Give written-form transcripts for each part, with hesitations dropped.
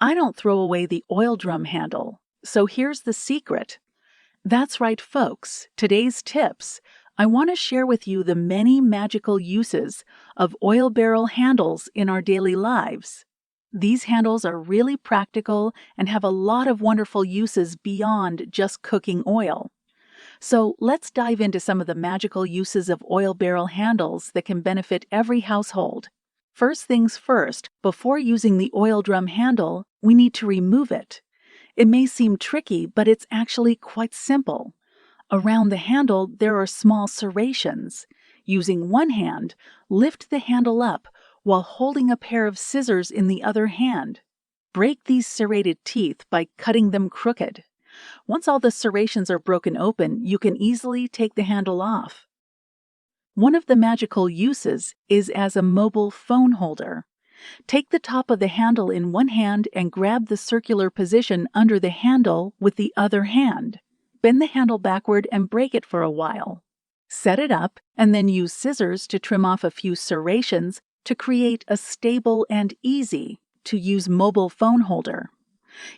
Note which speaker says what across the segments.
Speaker 1: I don't throw away the oil drum handle. So here's the secret. That's right, folks. Today's tips. I want to share with you the many magical uses of oil barrel handles in our daily lives. These handles are really practical and have a lot of wonderful uses beyond just cooking oil. So let's dive into some of the magical uses of oil barrel handles that can benefit every household. First things first, before using the oil drum handle, we need to remove it. It may seem tricky, but it's actually quite simple. Around the handle, there are small serrations. Using one hand, lift the handle up while holding a pair of scissors in the other hand. Break these serrated teeth by cutting them crooked. Once all the serrations are broken open, you can easily take the handle off. One of the magical uses is as a mobile phone holder. Take the top of the handle in one hand and grab the circular position under the handle with the other hand. Bend the handle backward and break it for a while. Set it up and then use scissors to trim off a few serrations to create a stable and easy to use mobile phone holder.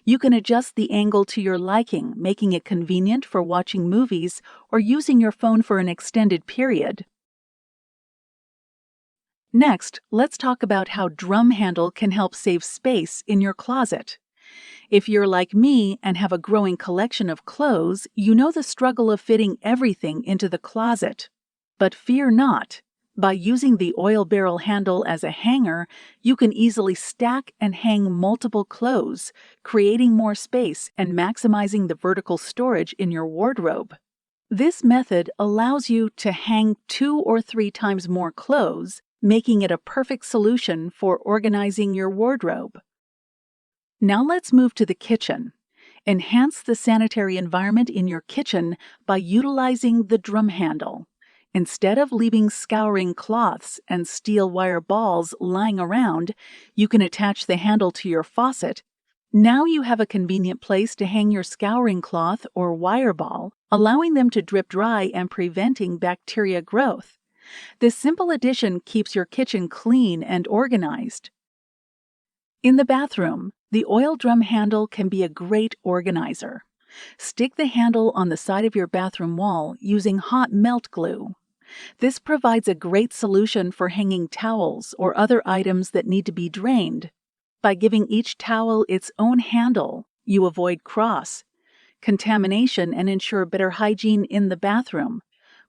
Speaker 1: You can adjust the angle to your liking, making it convenient for watching movies or using your phone for an extended period. Next, let's talk about how drum handle can help save space in your closet. If you're like me and have a growing collection of clothes, you know the struggle of fitting everything into the closet. But fear not. By using the oil barrel handle as a hanger, you can easily stack and hang multiple clothes, creating more space and maximizing the vertical storage in your wardrobe. This method allows you to hang 2 or 3 times more clothes, making it a perfect solution for organizing your wardrobe. Now let's move to the kitchen. Enhance the sanitary environment in your kitchen by utilizing the drum handle. Instead of leaving scouring cloths and steel wire balls lying around, you can attach the handle to your faucet. Now you have a convenient place to hang your scouring cloth or wire ball, allowing them to drip dry and preventing bacteria growth. This simple addition keeps your kitchen clean and organized. In the bathroom, the oil drum handle can be a great organizer. Stick the handle on the side of your bathroom wall using hot melt glue. This provides a great solution for hanging towels or other items that need to be drained. By giving each towel its own handle, you avoid contamination and ensure better hygiene in the bathroom.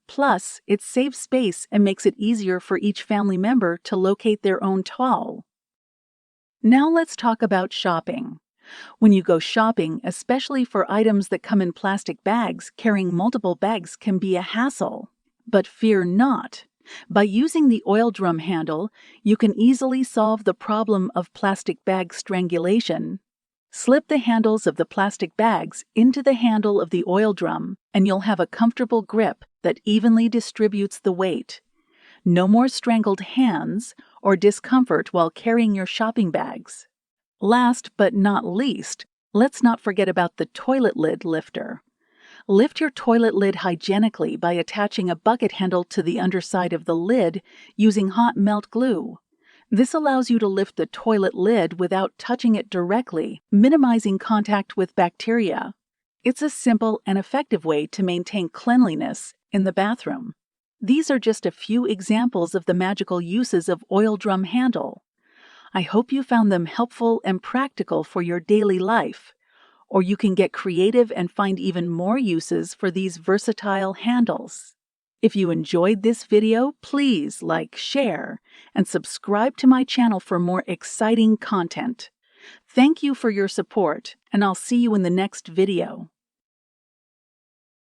Speaker 1: Plus, it saves space and makes it easier for each family member to locate their own towel. Now let's talk about shopping. When you go shopping, especially for items that come in plastic bags, carrying multiple bags can be a hassle. But fear not. By using the oil drum handle, you can easily solve the problem of plastic bag strangulation. Slip the handles of the plastic bags into the handle of the oil drum, and you'll have a comfortable grip that evenly distributes the weight. No more strangled hands or discomfort while carrying your shopping bags. Last but not least, let's not forget about the toilet lid lifter. Lift your toilet lid hygienically by attaching a bucket handle to the underside of the lid using hot melt glue. This allows you to lift the toilet lid without touching it directly, minimizing contact with bacteria. It's a simple and effective way to maintain cleanliness in the bathroom. These are just a few examples of the magical uses of oil drum handle. I hope you found them helpful and practical for your daily life. Or you can get creative and find even more uses for these versatile handles. If you enjoyed this video, please like, share, and subscribe to my channel for more exciting content. Thank you for your support, and I'll see you in the next video.